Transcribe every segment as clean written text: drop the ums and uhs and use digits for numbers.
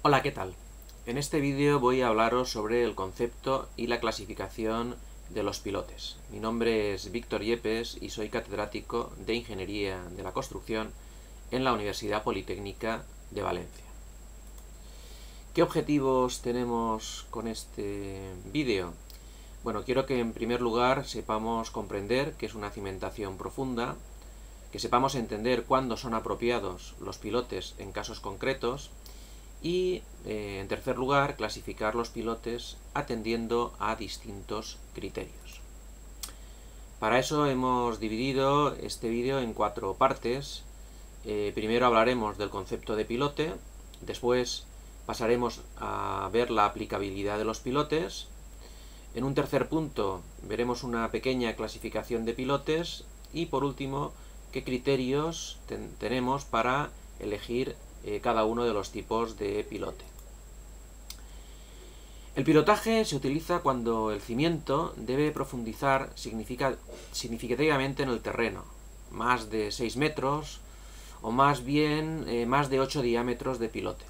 Hola, ¿qué tal? En este vídeo voy a hablaros sobre el concepto y la clasificación de los pilotes. Mi nombre es Víctor Yepes y soy catedrático de Ingeniería de la Construcción en la Universidad Politécnica de Valencia. ¿Qué objetivos tenemos con este vídeo? Bueno, quiero que en primer lugar sepamos comprender qué es una cimentación profunda, que sepamos entender cuándo son apropiados los pilotes en casos concretos y, en tercer lugar, clasificar los pilotes atendiendo a distintos criterios. Para eso hemos dividido este vídeo en 4 partes. Primero hablaremos del concepto de pilote, después pasaremos a ver la aplicabilidad de los pilotes. En un tercer punto veremos una pequeña clasificación de pilotes y, por último, qué criterios tenemos para elegir cada uno de los tipos de pilote. El pilotaje se utiliza cuando el cimiento debe profundizar significativamente en el terreno, más de 6 metros o más bien más de 8 diámetros de pilote.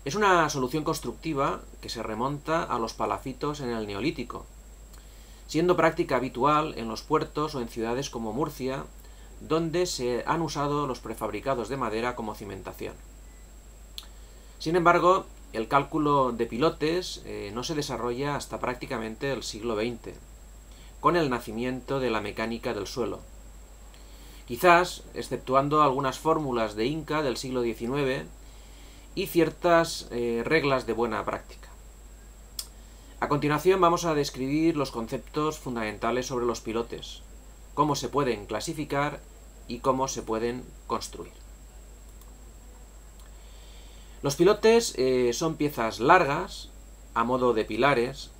Es una solución constructiva que se remonta a los palafitos en el Neolítico, siendo práctica habitual en los puertos o en ciudades como Murcia, donde se han usado los prefabricados de madera como cimentación. Sin embargo, el cálculo de pilotes no se desarrolla hasta prácticamente el siglo XX, con el nacimiento de la mecánica del suelo. Quizás, exceptuando algunas fórmulas de Inca del siglo XIX y ciertas reglas de buena práctica. A continuación vamos a describir los conceptos fundamentales sobre los pilotes, cómo se pueden clasificar y cómo se pueden construir. Los pilotes son piezas largas, a modo de pilares,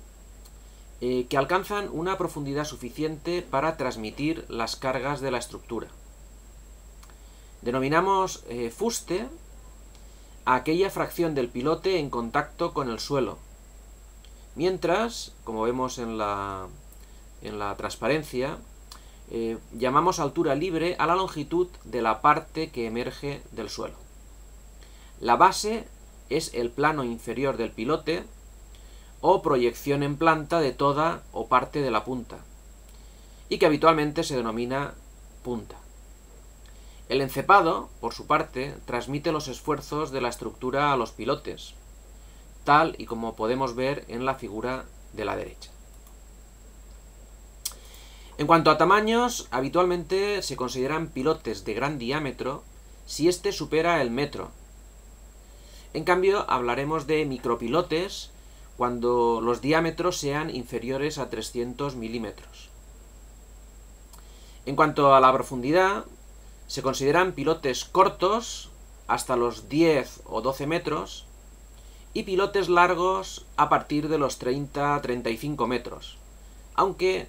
que alcanzan una profundidad suficiente para transmitir las cargas de la estructura. Denominamos fuste a aquella fracción del pilote en contacto con el suelo, mientras, como vemos en la transparencia, llamamos altura libre a la longitud de la parte que emerge del suelo. La base es el plano inferior del pilote o proyección en planta de toda o parte de la punta, y que habitualmente se denomina punta. El encepado, por su parte, transmite los esfuerzos de la estructura a los pilotes, tal y como podemos ver en la figura de la derecha. En cuanto a tamaños, habitualmente se consideran pilotes de gran diámetro si éste supera el metro. En cambio, hablaremos de micropilotes cuando los diámetros sean inferiores a 300 milímetros. En cuanto a la profundidad, se consideran pilotes cortos hasta los 10 o 12 metros y pilotes largos a partir de los 30 a 35 metros, aunque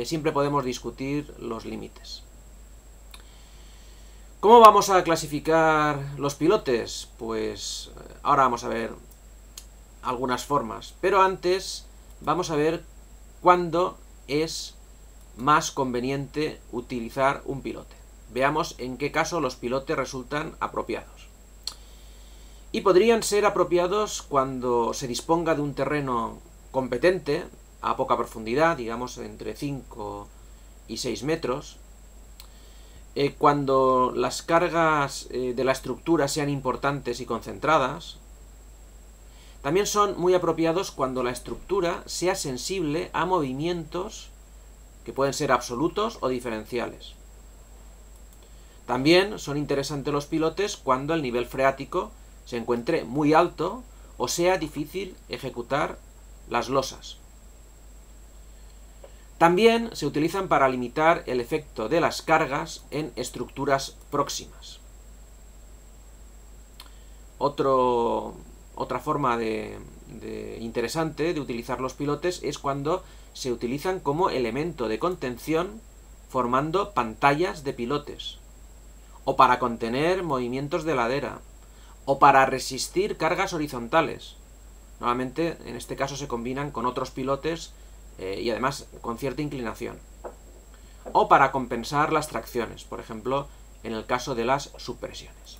siempre podemos discutir los límites. ¿Cómo vamos a clasificar los pilotes? Pues ahora vamos a ver algunas formas, pero antes vamos a ver cuándo es más conveniente utilizar un pilote. Veamos en qué caso los pilotes resultan apropiados. Y podrían ser apropiados cuando se disponga de un terreno competente, a poca profundidad, digamos entre 5 y 6 metros, cuando las cargas de la estructura sean importantes y concentradas. También son muy apropiados cuando la estructura sea sensible a movimientos que pueden ser absolutos o diferenciales. También son interesantes los pilotes cuando el nivel freático se encuentre muy alto o sea difícil ejecutar las losas. También se utilizan para limitar el efecto de las cargas en estructuras próximas. Otra forma interesante de utilizar los pilotes es cuando se utilizan como elemento de contención formando pantallas de pilotes, o para contener movimientos de ladera, o para resistir cargas horizontales. Normalmente, en este caso, se combinan con otros pilotes y además con cierta inclinación. O para compensar las tracciones, por ejemplo, en el caso de las subpresiones.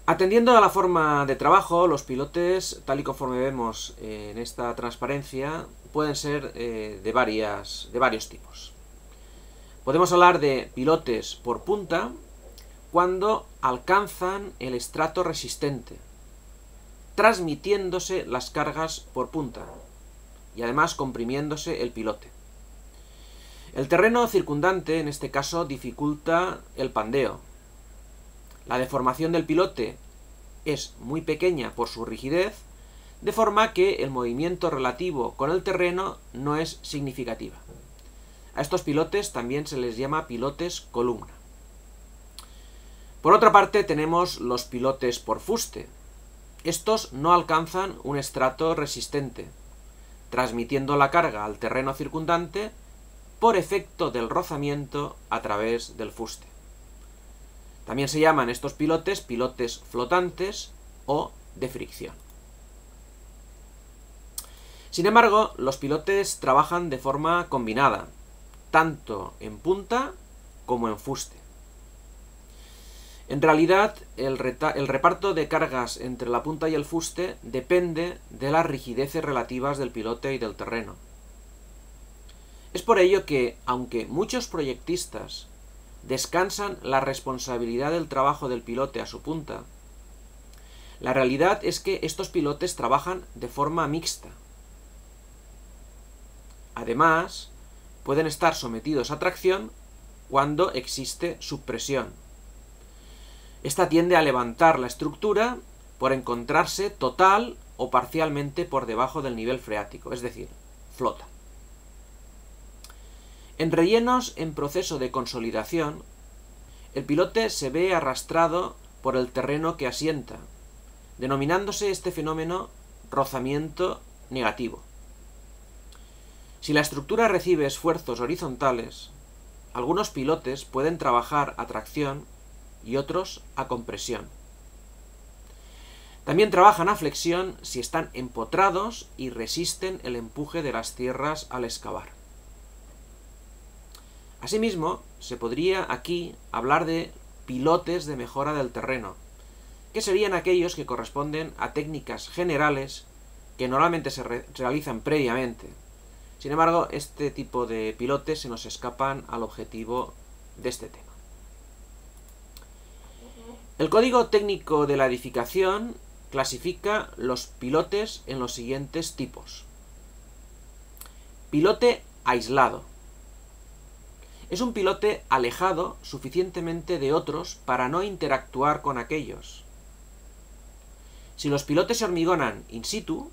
Atendiendo a la forma de trabajo, los pilotes, tal y conforme vemos en esta transparencia, pueden ser de varios tipos. Podemos hablar de pilotes por punta cuando alcanzan el estrato resistente, transmitiéndose las cargas por punta y además comprimiéndose el pilote. El terreno circundante, en este caso, dificulta el pandeo. La deformación del pilote es muy pequeña por su rigidez, de forma que el movimiento relativo con el terreno no es significativa. A estos pilotes también se les llama pilotes columna. Por otra parte, tenemos los pilotes por fuste. Estos no alcanzan un estrato resistente, transmitiendo la carga al terreno circundante por efecto del rozamiento a través del fuste. También se llaman estos pilotes pilotes flotantes o de fricción. Sin embargo, los pilotes trabajan de forma combinada, tanto en punta como en fuste. En realidad, el reparto de cargas entre la punta y el fuste depende de las rigideces relativas del pilote y del terreno. Es por ello que, aunque muchos proyectistas descansan la responsabilidad del trabajo del pilote a su punta, la realidad es que estos pilotes trabajan de forma mixta. Además, pueden estar sometidos a tracción cuando existe subpresión. Esta tiende a levantar la estructura por encontrarse total o parcialmente por debajo del nivel freático, es decir, flota. En rellenos en proceso de consolidación, el pilote se ve arrastrado por el terreno que asienta, denominándose este fenómeno rozamiento negativo. Si la estructura recibe esfuerzos horizontales, algunos pilotes pueden trabajar a tracción y otros a compresión. También trabajan a flexión si están empotrados y resisten el empuje de las tierras al excavar. Asimismo, se podría aquí hablar de pilotes de mejora del terreno, que serían aquellos que corresponden a técnicas generales que normalmente se realizan previamente. Sin embargo, este tipo de pilotes se nos escapan al objetivo de este tema. El Código Técnico de la Edificación clasifica los pilotes en los siguientes tipos. Pilote aislado. Es un pilote alejado suficientemente de otros para no interactuar con aquellos. Si los pilotes se hormigonan in situ,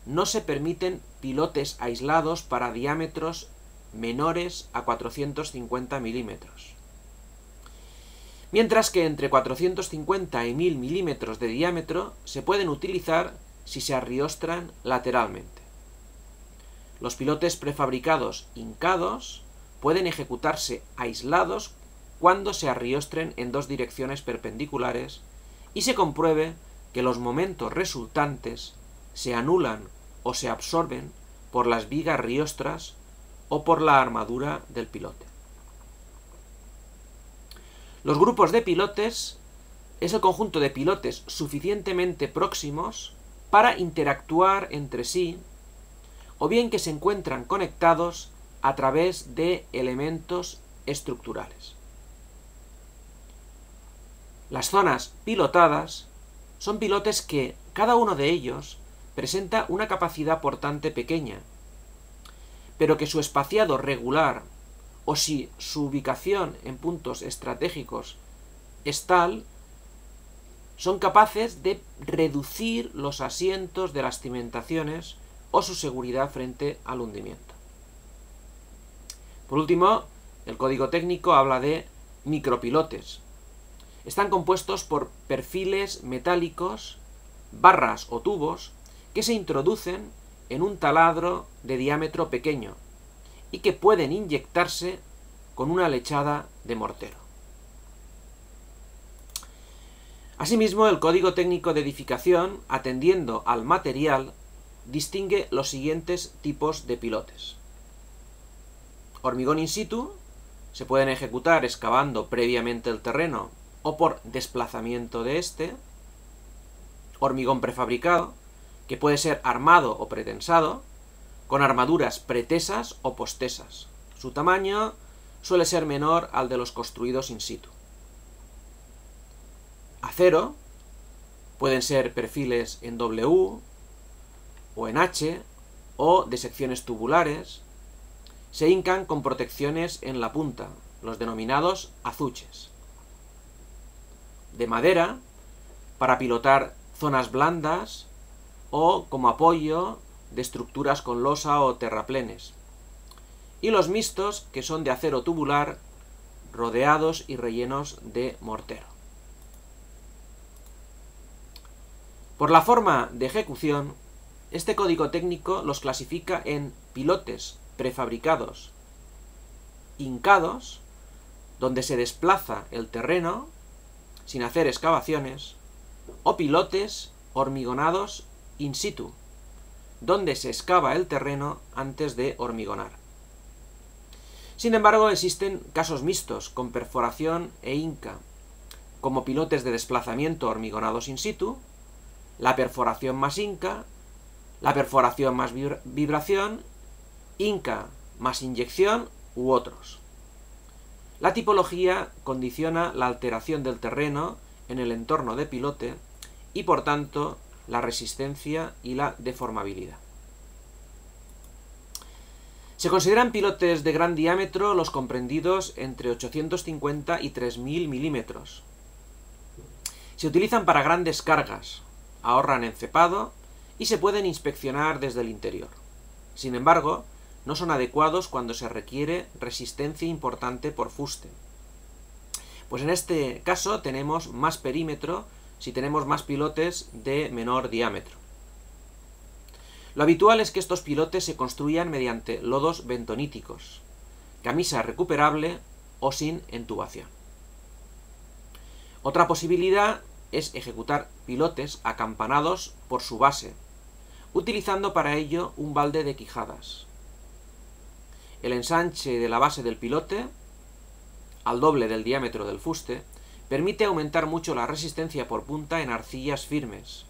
no se permiten pilotes aislados para diámetros menores a 450 milímetros. Mientras que entre 450 y 1000 milímetros de diámetro se pueden utilizar si se arriostran lateralmente. Los pilotes prefabricados hincados pueden ejecutarse aislados cuando se arriostren en dos direcciones perpendiculares y se compruebe que los momentos resultantes se anulan o se absorben por las vigas riostras o por la armadura del pilote. Los grupos de pilotes es el conjunto de pilotes suficientemente próximos para interactuar entre sí, o bien que se encuentran conectados a través de elementos estructurales. Las zonas pilotadas son pilotes que, cada uno de ellos, presenta una capacidad portante pequeña, pero que su espaciado regular, o si su ubicación en puntos estratégicos es tal, son capaces de reducir los asientos de las cimentaciones o su seguridad frente al hundimiento. Por último, el código técnico habla de micropilotes. Están compuestos por perfiles metálicos, barras o tubos que se introducen en un taladro de diámetro pequeño y que pueden inyectarse con una lechada de mortero. Asimismo, el Código Técnico de Edificación, atendiendo al material, distingue los siguientes tipos de pilotes. Hormigón in situ, se pueden ejecutar excavando previamente el terreno o por desplazamiento de este, hormigón prefabricado, que puede ser armado o pretensado, con armaduras pretesas o postesas. Su tamaño suele ser menor al de los construidos in situ. Acero, pueden ser perfiles en W o en H o de secciones tubulares, se hincan con protecciones en la punta, los denominados azuches. De madera, para pilotar zonas blandas o como apoyo de estructuras con losa o terraplenes. Y los mixtos, que son de acero tubular, rodeados y rellenos de mortero. Por la forma de ejecución, este código técnico los clasifica en pilotes prefabricados hincados, donde se desplaza el terreno sin hacer excavaciones, o pilotes hormigonados in situ, donde se excava el terreno antes de hormigonar. Sin embargo, existen casos mixtos con perforación e hinca, como pilotes de desplazamiento hormigonados in situ, la perforación más hinca, la perforación más vibración, hinca más inyección u otros. La tipología condiciona la alteración del terreno en el entorno de pilote y, por tanto, la resistencia y la deformabilidad. Se consideran pilotes de gran diámetro los comprendidos entre 850 y 3000 milímetros. Se utilizan para grandes cargas, ahorran encepado y se pueden inspeccionar desde el interior. Sin embargo, no son adecuados cuando se requiere resistencia importante por fuste. Pues en este caso tenemos más perímetro si tenemos más pilotes de menor diámetro. Lo habitual es que estos pilotes se construyan mediante lodos bentoníticos, camisa recuperable o sin entubación. Otra posibilidad es ejecutar pilotes acampanados por su base, utilizando para ello un balde de quijadas. El ensanche de la base del pilote, al doble del diámetro del fuste, permite aumentar mucho la resistencia por punta en arcillas firmes.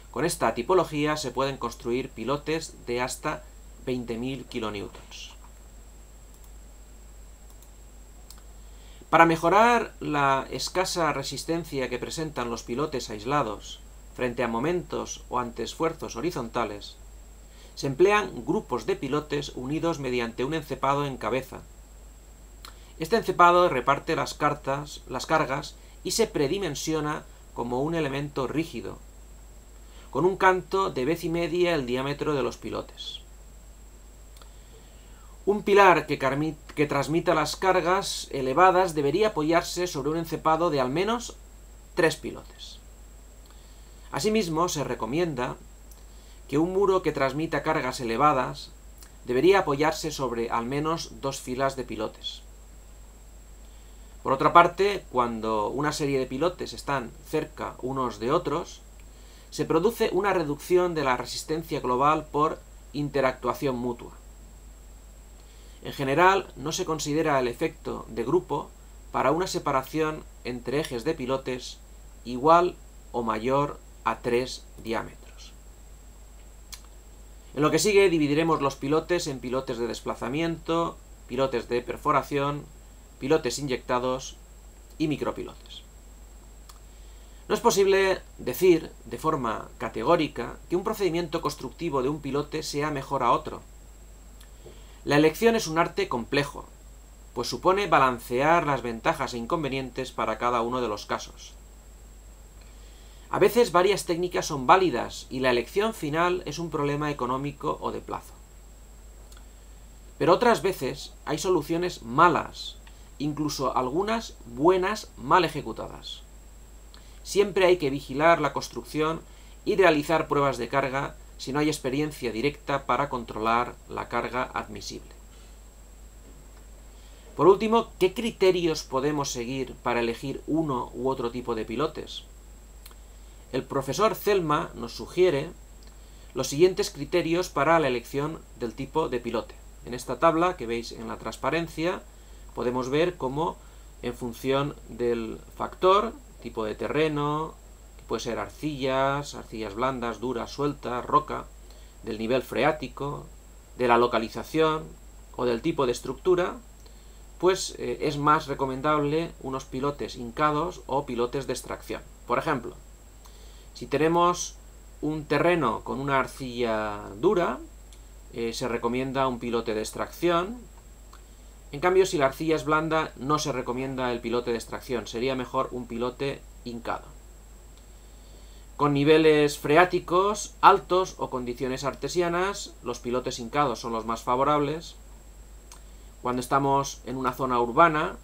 Con esta tipología se pueden construir pilotes de hasta 20.000 kN. Para mejorar la escasa resistencia que presentan los pilotes aislados frente a momentos o ante esfuerzos horizontales, se emplean grupos de pilotes unidos mediante un encepado en cabeza. Este encepado reparte las cargas y se predimensiona como un elemento rígido, con un canto de vez y media el diámetro de los pilotes. Un pilar que transmita las cargas elevadas debería apoyarse sobre un encepado de al menos 3 pilotes. Asimismo, se recomienda que un muro que transmita cargas elevadas debería apoyarse sobre al menos 2 filas de pilotes. Por otra parte, cuando una serie de pilotes están cerca unos de otros, se produce una reducción de la resistencia global por interactuación mutua. En general, no se considera el efecto de grupo para una separación entre ejes de pilotes igual o mayor a 3 diámetros. En lo que sigue dividiremos los pilotes en pilotes de desplazamiento, pilotes de perforación, pilotes inyectados y micropilotes. No es posible decir de forma categórica que un procedimiento constructivo de un pilote sea mejor a otro. La elección es un arte complejo, pues supone balancear las ventajas e inconvenientes para cada uno de los casos. A veces varias técnicas son válidas y la elección final es un problema económico o de plazo. Pero otras veces hay soluciones malas, incluso algunas buenas mal ejecutadas. Siempre hay que vigilar la construcción y realizar pruebas de carga si no hay experiencia directa para controlar la carga admisible. Por último, ¿qué criterios podemos seguir para elegir uno u otro tipo de pilotes? El profesor Zelma nos sugiere los siguientes criterios para la elección del tipo de pilote. En esta tabla que veis en la transparencia podemos ver cómo en función del factor, tipo de terreno, que puede ser arcillas blandas, duras, sueltas, roca, del nivel freático, de la localización o del tipo de estructura, pues es más recomendable unos pilotes hincados o pilotes de extracción. Por ejemplo, si tenemos un terreno con una arcilla dura, se recomienda un pilote de extracción. En cambio, si la arcilla es blanda, no se recomienda el pilote de extracción, sería mejor un pilote hincado. Con niveles freáticos altos o condiciones artesianas, los pilotes hincados son los más favorables. Cuando estamos en una zona urbana,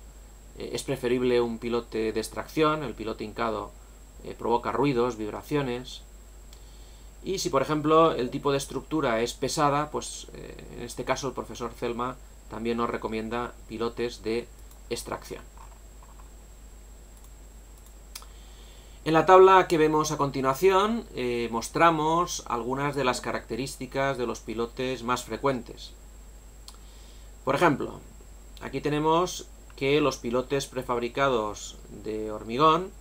es preferible un pilote de extracción. El pilote hincado provoca ruidos, vibraciones. Y si, por ejemplo, el tipo de estructura es pesada, pues en este caso el profesor Zelma también nos recomienda pilotes de extracción. En la tabla que vemos a continuación mostramos algunas de las características de los pilotes más frecuentes. Por ejemplo, aquí tenemos que los pilotes prefabricados de hormigón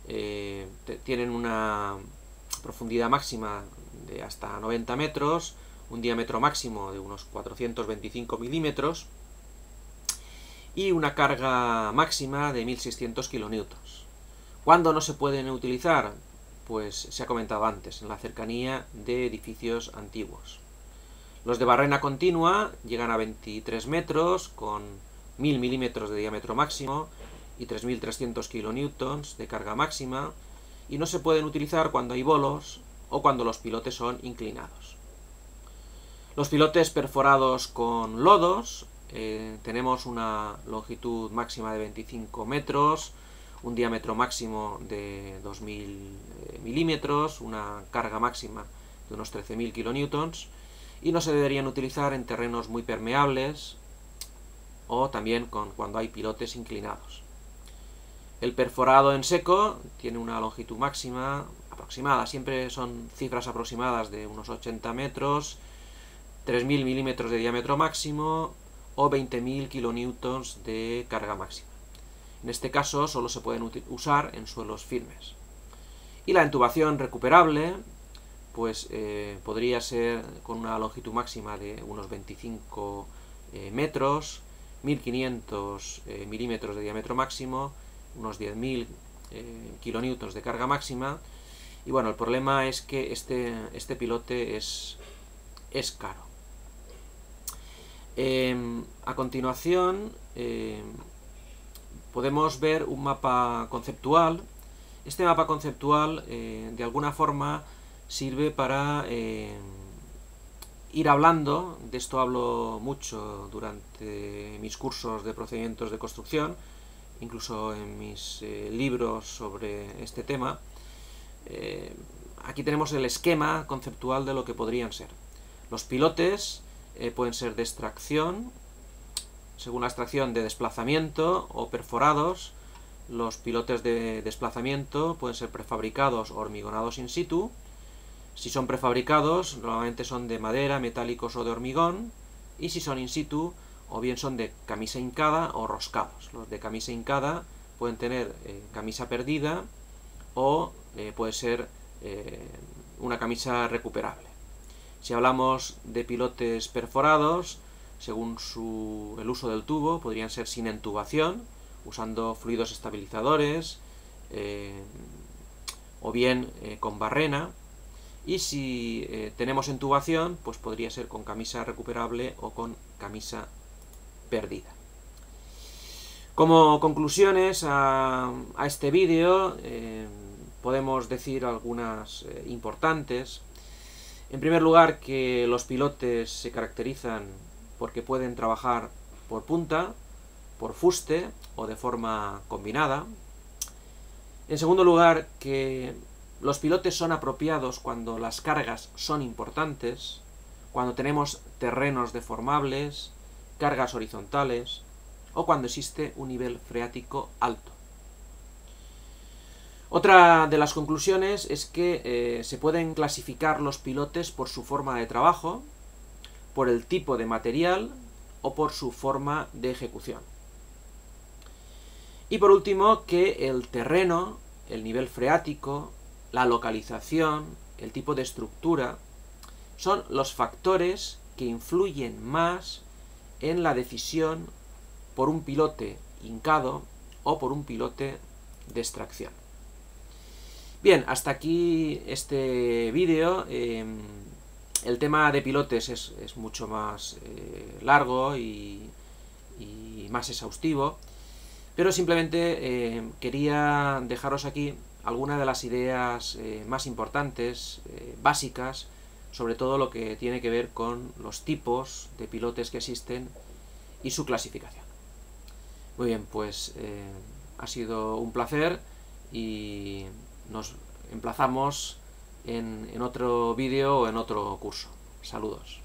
tienen una profundidad máxima de hasta 90 metros, un diámetro máximo de unos 425 milímetros y una carga máxima de 1600 kilonewtons. ¿Cuándo no se pueden utilizar? Pues se ha comentado antes, en la cercanía de edificios antiguos. Los de barrena continua llegan a 23 metros con 1000 milímetros de diámetro máximo y 3300 kilonewtons de carga máxima, y no se pueden utilizar cuando hay bolos o cuando los pilotes son inclinados. Los pilotes perforados con lodos, tenemos una longitud máxima de 25 metros, un diámetro máximo de 2000 milímetros, una carga máxima de unos 13.000 kilonewtons, y no se deberían utilizar en terrenos muy permeables o también cuando hay pilotes inclinados. El perforado en seco tiene una longitud máxima aproximada, siempre son cifras aproximadas de unos 80 metros, 3.000 milímetros de diámetro máximo o 20.000 kilonewtons de carga máxima. En este caso solo se pueden usar en suelos firmes. Y la intubación recuperable pues podría ser con una longitud máxima de unos 25 metros, 1500 milímetros de diámetro máximo, unos 10.000 kilonewtons de carga máxima. Y bueno, el problema es que este pilote es caro. A continuación podemos ver un mapa conceptual. Este mapa conceptual de alguna forma sirve para ir hablando, de esto hablo mucho durante mis cursos de procedimientos de construcción, incluso en mis libros sobre este tema. Aquí tenemos el esquema conceptual de lo que podrían ser. Los pilotes pueden ser de extracción, según la extracción de desplazamiento o perforados. Los pilotes de desplazamiento pueden ser prefabricados o hormigonados in situ. Si son prefabricados, normalmente son de madera, metálicos o de hormigón, y si son in situ, o bien son de camisa hincada o roscados. Los de camisa hincada pueden tener camisa perdida o puede ser una camisa recuperable. Si hablamos de pilotes perforados, según el uso del tubo, podrían ser sin entubación, usando fluidos estabilizadores, o bien con barrena. Y si tenemos entubación, pues podría ser con camisa recuperable o con camisa perdida. Como conclusiones a este vídeo, podemos decir algunas importantes. En primer lugar, que los pilotes se caracterizan porque pueden trabajar por punta, por fuste o de forma combinada. En segundo lugar, que los pilotes son apropiados cuando las cargas son importantes, cuando tenemos terrenos deformables, cargas horizontales o cuando existe un nivel freático alto. Otra de las conclusiones es que se pueden clasificar los pilotes por su forma de trabajo, por el tipo de material o por su forma de ejecución. Y por último, que el terreno, el nivel freático, la localización, el tipo de estructura, son los factores que influyen más en la decisión por un pilote hincado o por un pilote de extracción. Bien, hasta aquí este vídeo. El tema de pilotes es mucho más largo y más exhaustivo, pero simplemente quería dejaros aquí algunas de las ideas más importantes, básicas, sobre todo lo que tiene que ver con los tipos de pilotes que existen y su clasificación. Muy bien, pues ha sido un placer y nos emplazamos en otro vídeo o en otro curso. Saludos.